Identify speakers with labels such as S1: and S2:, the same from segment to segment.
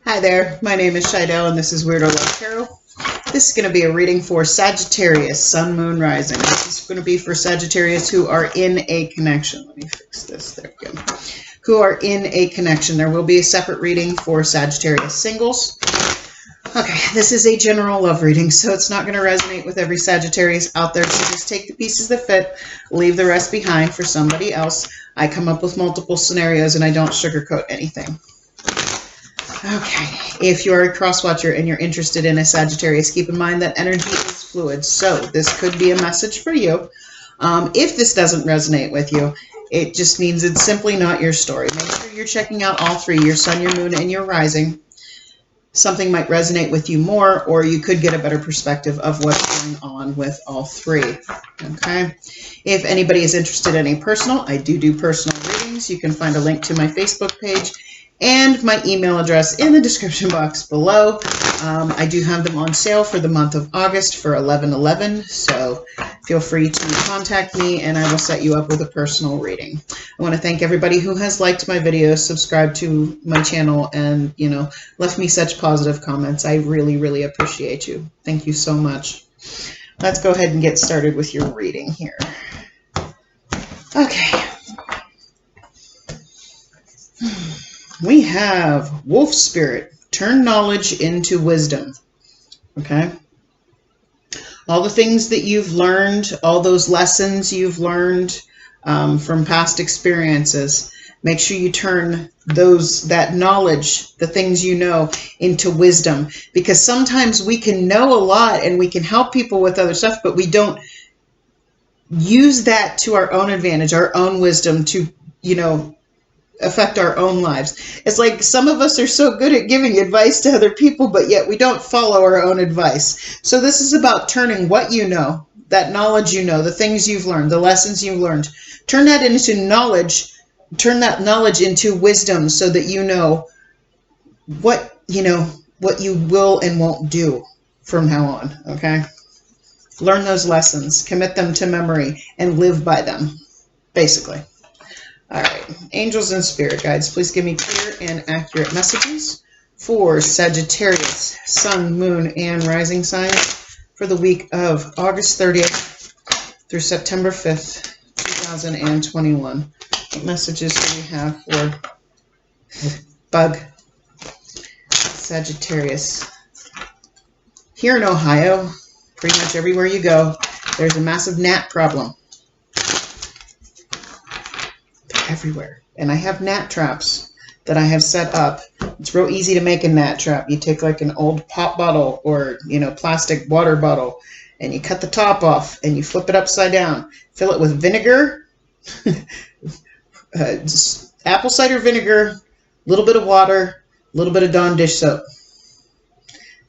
S1: Hi there, my name is Shidell and this is Weirdo Love Tarot. This is going to be a reading for Sagittarius, Sun, Moon, Rising. This is going to be for Sagittarius who are in a connection. Let me fix this. There we go. Who are in a connection. There will be a separate reading for Sagittarius singles. Okay, this is a general love reading, so it's not going to resonate with every Sagittarius out there. So just take the pieces that fit, leave the rest behind for somebody else. I come up with multiple scenarios and I don't sugarcoat anything. Okay, if you're a cross-watcher and you're interested in a Sagittarius, keep in mind that energy is fluid, so this could be a message for you. If this doesn't resonate with you, it just means it's simply not your story. Make sure you're checking out all three, your sun, your moon, and your rising. Something might resonate with you more, or you could get a better perspective of what's going on with all three. Okay, if anybody is interested in a personal, I do personal readings. You can find a link to my Facebook page and my email address in the description box below. I do have them on sale for the month of August for $11.11, so feel free to contact me and I will set you up with a personal reading. I want to thank everybody who has liked my videos, subscribed to my channel, and left me such positive comments. I really appreciate you. Thank you so much. Let's go ahead and get started with your reading here. Okay. We have Wolf Spirit, turn knowledge into wisdom. Okay. All the things that you've learned, all those lessons you've learned from past experiences, make sure you turn that knowledge, the things you know, into wisdom. Because sometimes we can know a lot and we can help people with other stuff, but we don't use that to our own advantage, our own wisdom to, affect our own lives. It's like some of us are so good at giving advice to other people, but yet we don't follow our own advice. So this is about turning what you know, that knowledge you know, the things you've learned, the lessons you learned, turn that into knowledge, turn that knowledge into wisdom so that you know what you will and won't do from now on, okay? Learn those lessons, commit them to memory, and live by them, basically. All right, angels and spirit guides, please give me clear and accurate messages for Sagittarius, sun, moon, and rising signs for the week of August 30th through September 5th, 2021. What messages do we have for bug Sagittarius? Here in Ohio, pretty much everywhere you go, there's a massive gnat problem. Everywhere. And I have gnat traps that I have set up. It's real easy to make a gnat trap. You take like an old pop bottle or, plastic water bottle, and you cut the top off and you flip it upside down. Fill it with vinegar, just apple cider vinegar, a little bit of water, a little bit of Dawn dish soap.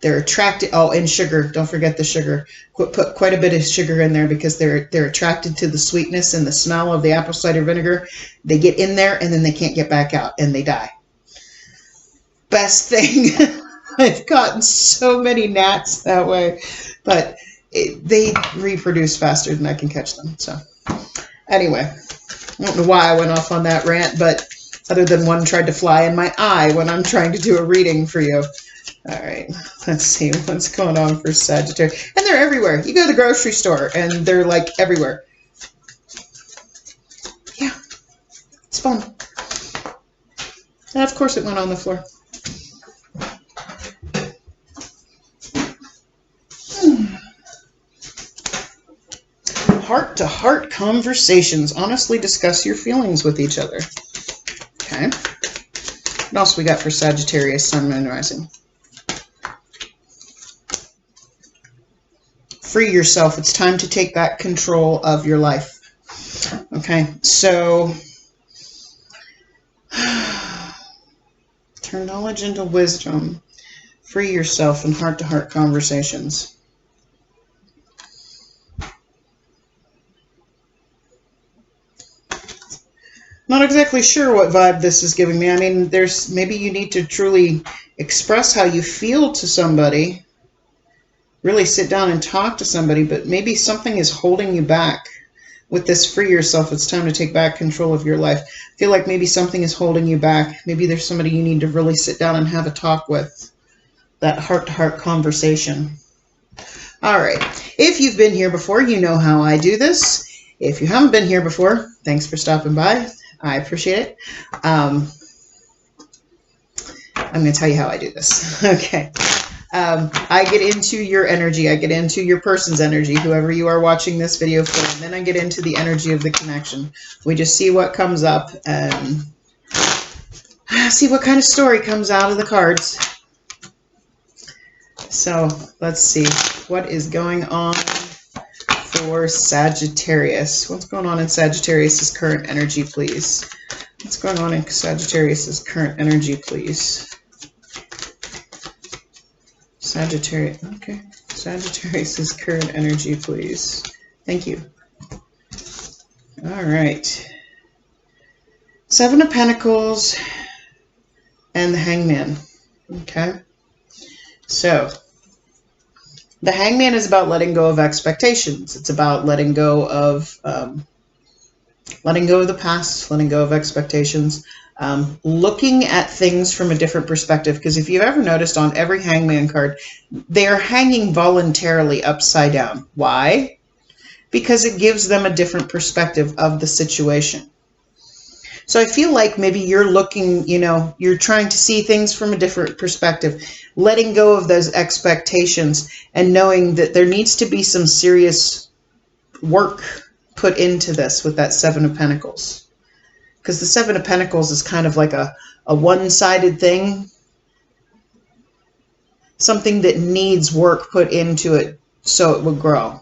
S1: They're attracted, and sugar. Don't forget the sugar. Put quite a bit of sugar in there because they're attracted to the sweetness and the smell of the apple cider vinegar. They get in there and then they can't get back out and they die. Best thing. I've gotten so many gnats that way, but they reproduce faster than I can catch them. So anyway, I don't know why I went off on that rant, but other than one tried to fly in my eye when I'm trying to do a reading for you. All right, let's see what's going on for Sagittarius. And they're everywhere. You go to the grocery store and they're like everywhere. Yeah, it's fun. And of course it went on the floor. Heart-to-heart conversations. Honestly discuss your feelings with each other. Okay. What else we got for Sagittarius, sun, moon, rising? Free yourself. It's time to take back control of your life. Okay, so turn knowledge into wisdom. Free yourself in heart-to-heart conversations. Not exactly sure what vibe this is giving me. I mean, maybe you need to truly express how you feel to somebody. Really sit down and talk to somebody, but maybe something is holding you back. with this free yourself. It's time to take back control of your life. I feel like maybe something is holding you back. Maybe there's somebody you need to really sit down and have a talk with. That heart-to-heart conversation. All right. If you've been here before, you know how I do this. If you haven't been here before, thanks for stopping by. I appreciate it. I'm going to tell you how I do this. Okay. I get into your energy. I get into your person's energy, whoever you are watching this video for. And then I get into the energy of the connection. We just see what comes up and see what kind of story comes out of the cards. So let's see. What is going on for Sagittarius? What's going on in Sagittarius' current energy, please? What's going on in Sagittarius' current energy, please? Sagittarius, okay. Sagittarius' current energy, please. Thank you. All right. Seven of Pentacles and the Hangman. Okay. So, the Hangman is about letting go of expectations. It's about letting go of the past, letting go of expectations. Looking at things from a different perspective, because if you've ever noticed on every Hangman card, they are hanging voluntarily upside down. Why? Because it gives them a different perspective of the situation. So I feel like maybe you're looking, you're trying to see things from a different perspective, letting go of those expectations and knowing that there needs to be some serious work put into this with that Seven of Pentacles. Because the Seven of Pentacles is kind of like a one-sided thing. Something that needs work put into it so it will grow.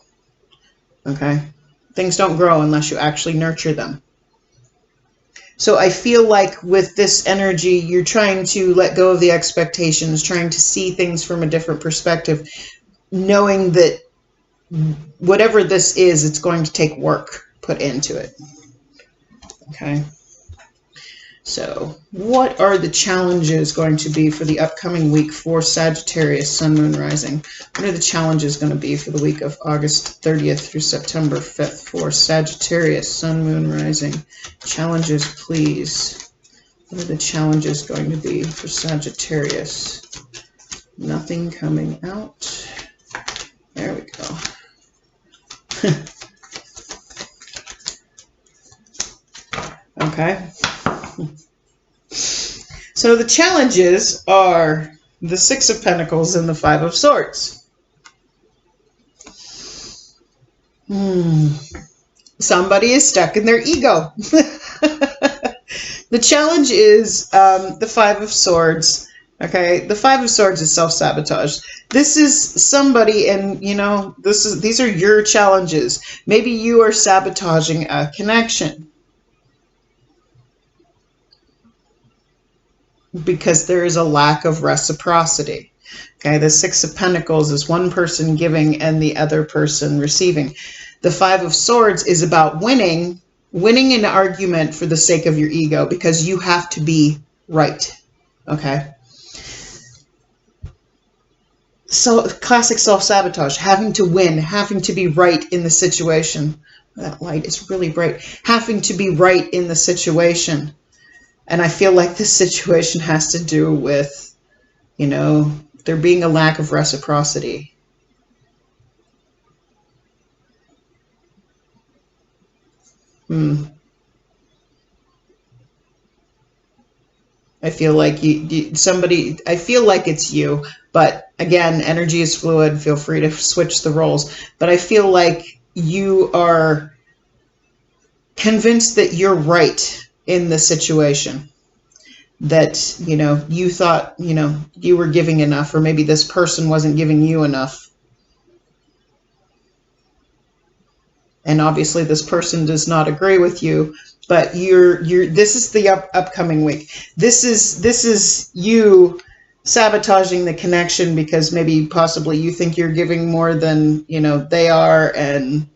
S1: Okay? Things don't grow unless you actually nurture them. So I feel like with this energy, you're trying to let go of the expectations, trying to see things from a different perspective, knowing that whatever this is, it's going to take work put into it. Okay? So, what are the challenges going to be for the upcoming week for Sagittarius, Sun, Moon, Rising? What are the challenges going to be for the week of August 30th through September 5th for Sagittarius, Sun, Moon, Rising? Challenges, please. What are the challenges going to be for Sagittarius? Nothing coming out. There we go. Okay. So the challenges are the Six of Pentacles and the Five of Swords. Somebody is stuck in their ego. The challenge is the Five of Swords. Okay, the Five of Swords is self-sabotage. This is somebody, and these are your challenges. Maybe you are sabotaging a connection. Because there is a lack of reciprocity. Okay, the Six of Pentacles is one person giving and the other person receiving. The Five of Swords is about winning an argument for the sake of your ego, because you have to be right. Okay? So, classic self-sabotage, having to win, having to be right in the situation. That light is really bright. Having to be right in the situation. And I feel like this situation has to do with, there being a lack of reciprocity. I feel like I feel like it's you, but again, energy is fluid. Feel free to switch the roles. But I feel like you are convinced that you're right in the situation, that you thought you were giving enough, or maybe this person wasn't giving you enough, and obviously this person does not agree with you, but this is the upcoming week. This is you sabotaging the connection because maybe possibly you think you're giving more than they are. And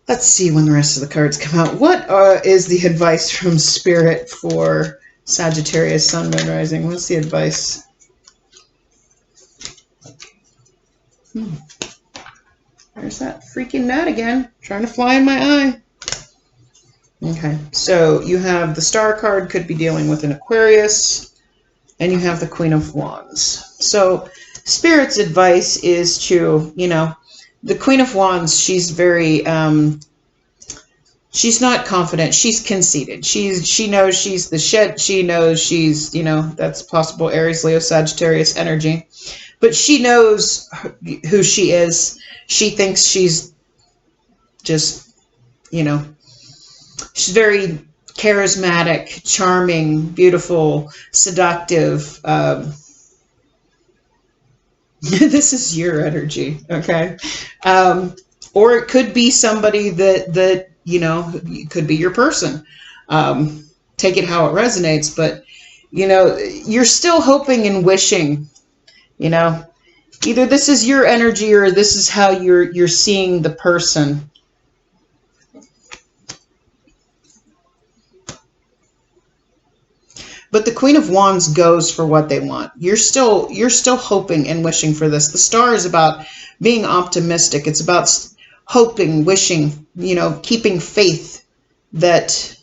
S1: let's see when the rest of the cards come out. What is the advice from Spirit for Sagittarius, Sun, Moon, Rising? What's the advice? There's that freaking gnat again, trying to fly in my eye. Okay, so you have the Star card, could be dealing with an Aquarius, and you have the Queen of Wands. So Spirit's advice is to, the Queen of Wands, she's very, she's not confident. She's conceited. She knows she's the shit. She knows she's, that's possible Aries, Leo, Sagittarius energy. But she knows who she is. She thinks she's just, she's very charismatic, charming, beautiful, seductive. This is your energy, okay? Or it could be somebody that could be your person. Take it how it resonates, but, you're still hoping and wishing, either this is your energy or this is how you're seeing the person. But the Queen of Wands goes for what they want. You're still hoping and wishing for this. The Star is about being optimistic. It's about hoping, wishing, keeping faith that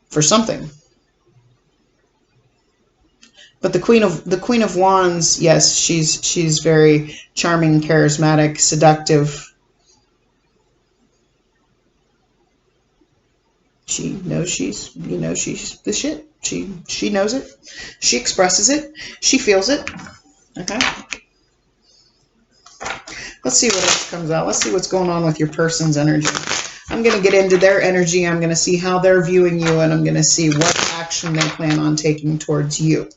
S1: for something. But the Queen of Wands, yes, she's very charming, charismatic, seductive. She knows she's the shit. She knows it. She expresses it. She feels it. Okay. Let's see what else comes out. Let's see what's going on with your person's energy. I'm going to get into their energy. I'm going to see how they're viewing you, and I'm going to see what action they plan on taking towards you.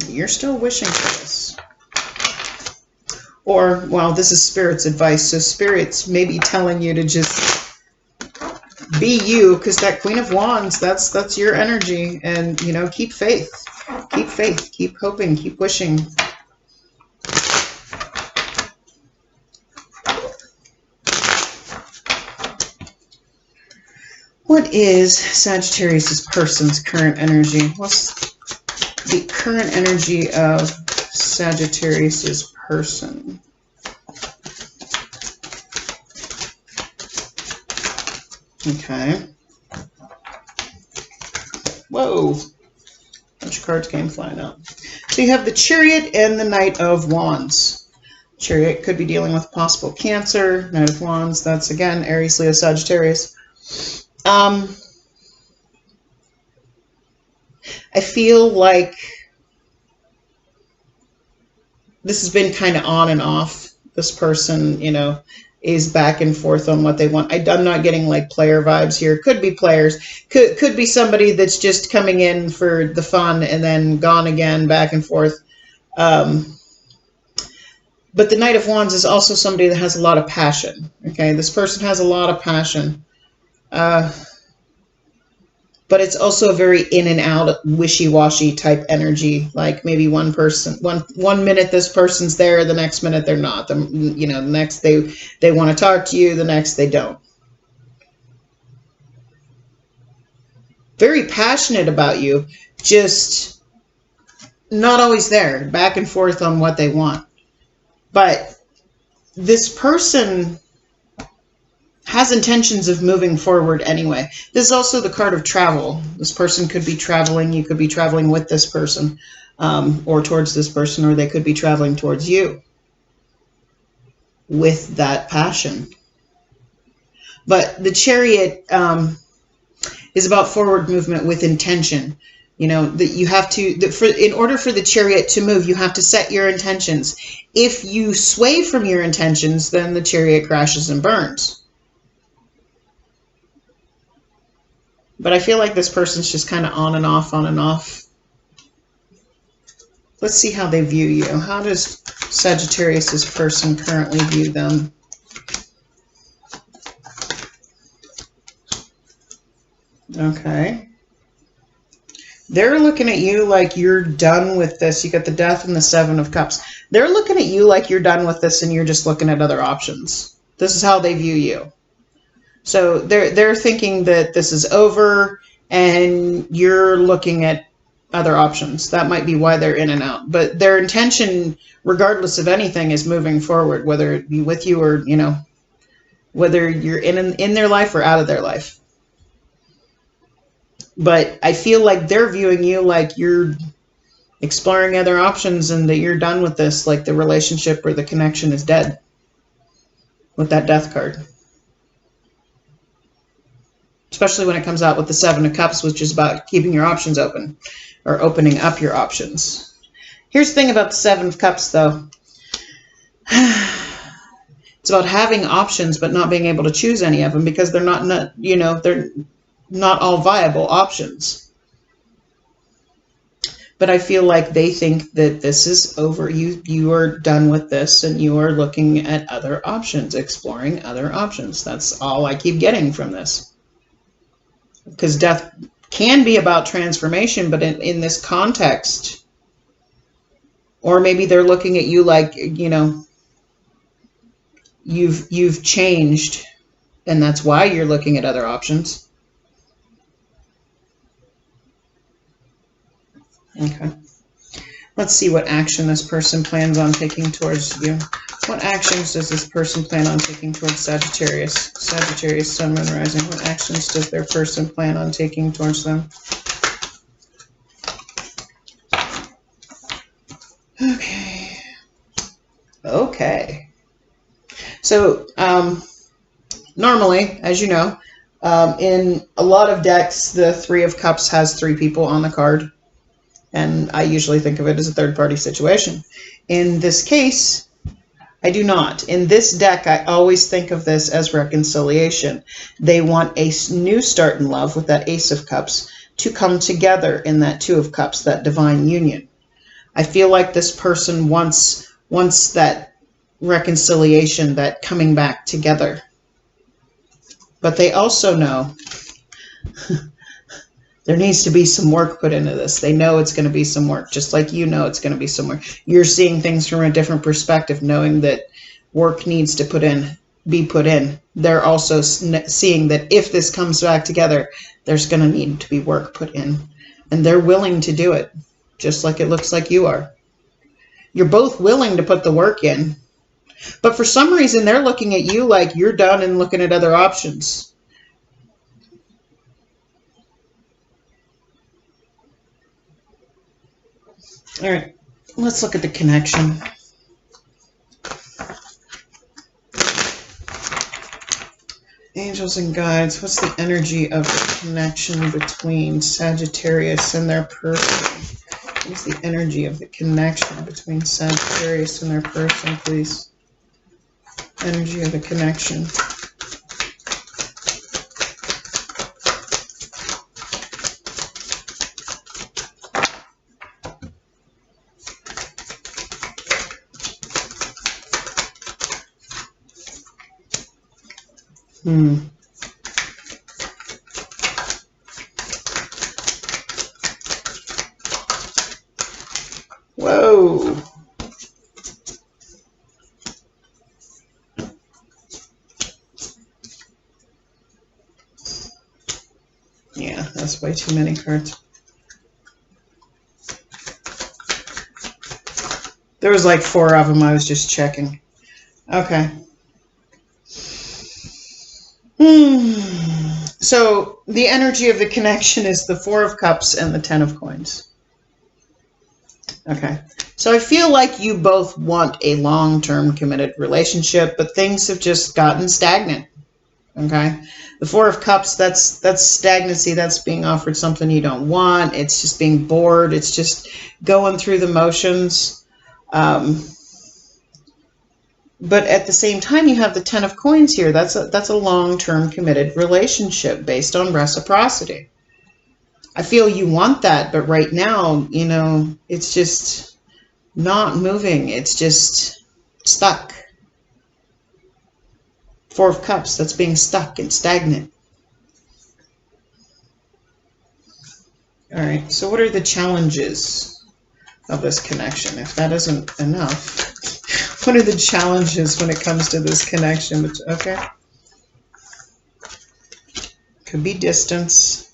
S1: You're still wishing for this. Or, well, this is Spirit's advice. So Spirit's maybe telling you to just be you, because that Queen of Wands, that's your energy. And, keep faith. Keep faith. Keep hoping. Keep wishing. What is Sagittarius' person's current energy? What's the current energy of Sagittarius' person? Okay. Whoa. A bunch of cards came flying out. So you have the Chariot and the Knight of Wands. Chariot could be dealing with possible Cancer. Knight of Wands, that's again Aries, Leo, Sagittarius. I feel like this has been kind of on and off. This person, is back and forth on what they want. I'm not getting like player vibes here. Could be players. Could be somebody that's just coming in for the fun and then gone again, back and forth. But the Knight of Wands is also somebody that has a lot of passion. Okay, this person has a lot of passion. But it's also a very in and out, wishy-washy type energy. Like maybe one minute this person's there, the next minute they're not. The next they want to talk to you, the next they don't. Very passionate about you, just not always there, back and forth on what they want. But this person has intentions of moving forward anyway. This is also the card of travel. This person could be traveling. You could be traveling with this person or towards this person, or they could be traveling towards you with that passion. But the Chariot is about forward movement with intention. That you have to, in order for the Chariot to move, you have to set your intentions. If you sway from your intentions, then the Chariot crashes and burns. But I feel like this person's just kind of on and off, on and off. Let's see how they view you. How does Sagittarius' person currently view them? Okay. They're looking at you like you're done with this. You got the Death and the Seven of Cups. They're looking at you like you're done with this and you're just looking at other options. This is how they view you. So they're thinking that this is over and you're looking at other options. That might be why they're in and out. But their intention, regardless of anything, is moving forward, whether it be with you or, you know, whether you're in their life or out of their life. But I feel like they're viewing you like you're exploring other options and that you're done with this, like the relationship or the connection is dead with that Death card. Especially when it comes out with the Seven of Cups, which is about keeping your options open or opening up your options. Here's the thing about the Seven of Cups, though. It's about having options but not being able to choose any of them because they're not, you know, they're not all viable options. But I feel like they think that this is over. You are done with this and you are looking at other options, exploring other options. That's all I keep getting from this. Because death can be about transformation, but in this context, or maybe they're looking at you like, you know, you've changed, and that's why you're looking at other options. Okay. Let's see what action this person plans on taking towards you. What actions does this person plan on taking towards Sagittarius? Sagittarius, Sun, Moon, Rising. What actions does their person plan on taking towards them? Okay. Okay. So, normally, as you know, in a lot of decks, the Three of Cups has 3 people on the card. And I usually think of it as a third-party situation. In this case, I do not. In this deck, I always think of this as reconciliation. They want a new start in love with that Ace of Cups to come together in that Two of Cups, that divine union. I feel like this person wants that reconciliation, that coming back together. But they also know there needs to be some work put into this. They know it's going to be some work, just like you know it's going to be some work. You're seeing things from a different perspective, knowing that work needs to be put in. They're also seeing that if this comes back together, there's going to need to be work put in. And they're willing to do it, just like it looks like you are. You're both willing to put the work in. But for some reason, they're looking at you like you're done and looking at other options. All right, let's look at the connection. Angels and guides, what's the energy of the connection between Sagittarius and their person? What's the energy of the connection between Sagittarius and their person, please? Energy of the connection. Whoa. Yeah, that's way too many cards. There was like 4 of them. I was just checking. Okay. So the energy of the connection is the 4 of Cups and the 10 of Coins. Okay. So I feel like you both want a long-term committed relationship, but things have just gotten stagnant. Okay. The 4 of Cups, that's stagnancy. That's being offered something you don't want. It's just being bored. It's just going through the motions. But at the same time, you have the 10 of Coins here. That's a long-term committed relationship based on reciprocity. I feel you want that, but right now, you know, it's just not moving. It's just stuck. 4 of Cups, that's being stuck and stagnant. All right, so what are the challenges of this connection? If that isn't enough, what are the challenges when it comes to this connection? Okay. Could be distance.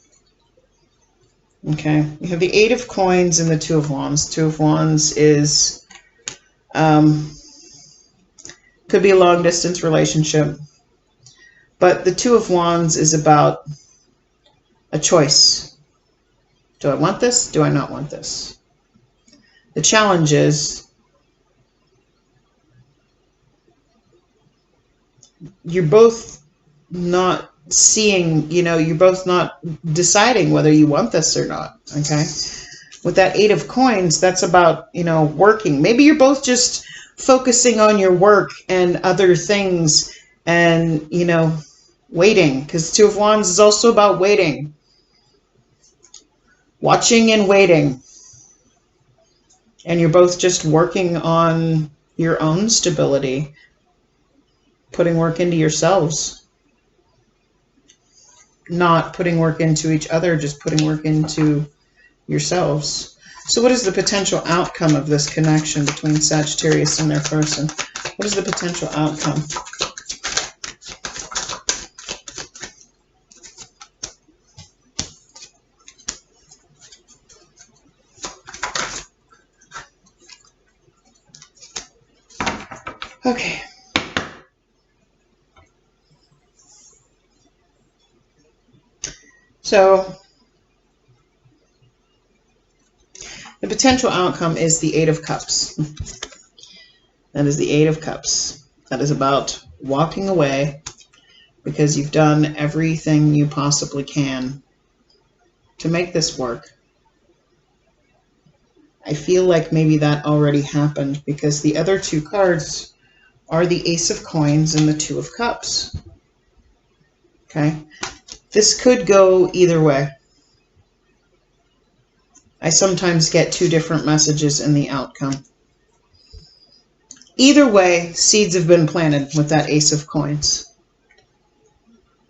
S1: Okay, we have the Eight of Coins and the Two of Wands. Two of Wands is, could be a long distance relationship. But the Two of Wands is about a choice. Do I want this? Do I not want this? The challenge is you're both not seeing, you're both not deciding whether you want this or not, okay? With that Eight of Coins, that's about, working. Maybe you're both just focusing on your work and other things and, waiting, because Two of Wands is also about waiting. Watching and waiting. And you're both just working on your own stability, putting work into yourselves. Not putting work into each other, just putting work into yourselves. So what is the potential outcome of this connection between Sagittarius and their person? What is the potential outcome? Okay. So the potential outcome is the Eight of Cups. That is the Eight of Cups. That is about walking away because you've done everything you possibly can to make this work. I feel like maybe that already happened because the other two cards are the Ace of Coins and the Two of Cups. Okay? This could go either way. I sometimes get two different messages in the outcome. Either way, seeds have been planted with that Ace of Coins.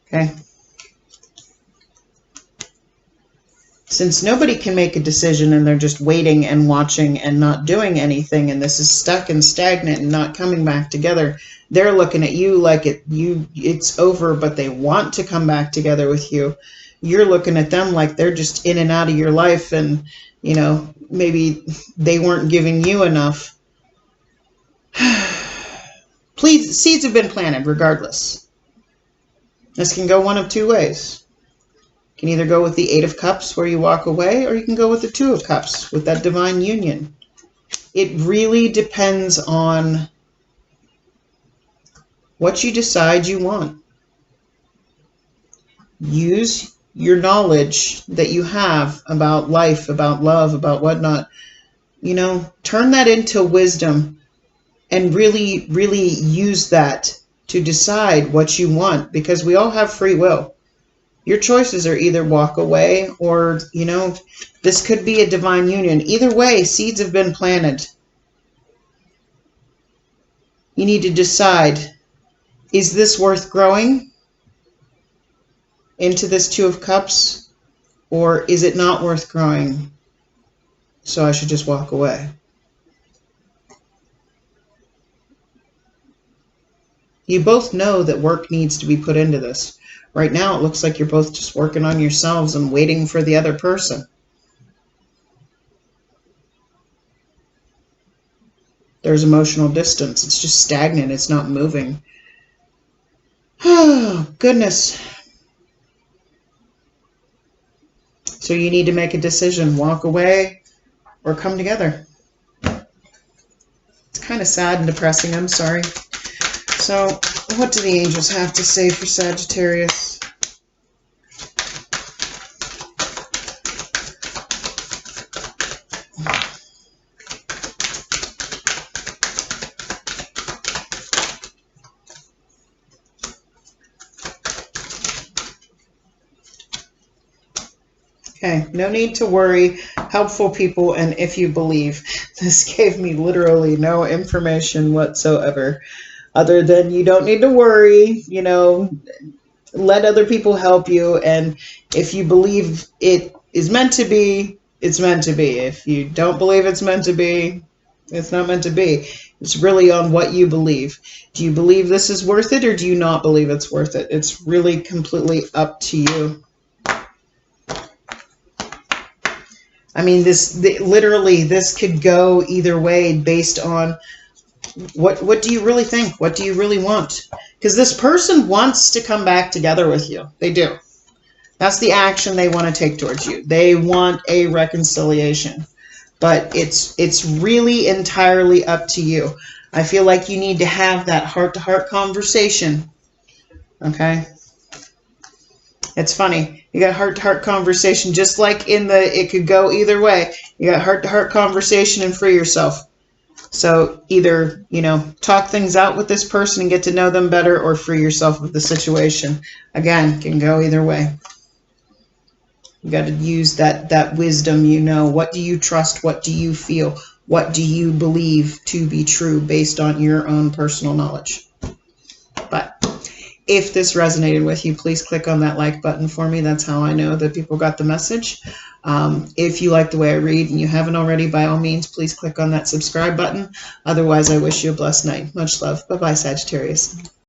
S1: Okay? Since nobody can make a decision and they're just waiting and watching and not doing anything, and this is stuck and stagnant and not coming back together, they're looking at you like it's over, but they want to come back together with you. You're looking at them like they're just in and out of your life, and maybe they weren't giving you enough. Please, seeds have been planted regardless. This can go one of two ways. You can either go with the Eight of Cups where you walk away, or you can go with the Two of Cups with that divine union. It really depends on what you decide you want. Use your knowledge that you have about life, about love, about whatnot. Turn that into wisdom and really, really use that to decide what you want, because we all have free will. Your choices are either walk away or, this could be a divine union. Either way, seeds have been planted. You need to decide, is this worth growing into this Two of Cups, or is it not worth growing, so I should just walk away? You both know that work needs to be put into this. Right now, it looks like you're both just working on yourselves and waiting for the other person. There's emotional distance. It's just stagnant. It's not moving. Oh, goodness. So you need to make a decision. Walk away or come together. It's kind of sad and depressing. I'm sorry. So, what do the angels have to say for Sagittarius? Okay, no need to worry. Helpful people, and if you believe. This gave me literally no information whatsoever. Other than you don't need to worry, let other people help you. And if you believe it is meant to be, it's meant to be. If you don't believe it's meant to be, it's not meant to be. It's really on what you believe. Do you believe this is worth it, or do you not believe it's worth it? It's really completely up to you. I mean, literally, this could go either way based on what do you really think? What do you really want? Because this person wants to come back together with you. They do. That's the action they want to take towards you. They want a reconciliation. But it's really entirely up to you. I feel like you need to have that heart-to-heart conversation. Okay? It's funny. You got heart-to-heart conversation, just like in it could go either way. You got heart-to-heart conversation and free yourself. So either, talk things out with this person and get to know them better, or free yourself of the situation. Again, can go either way. You got to use that wisdom, What do you trust? What do you feel? What do you believe to be true based on your own personal knowledge? But if this resonated with you, please click on that like button for me. That's how I know that people got the message. If you like the way I read and you haven't already, by all means, please click on that subscribe button. Otherwise, I wish you a blessed night. Much love. Bye-bye, Sagittarius.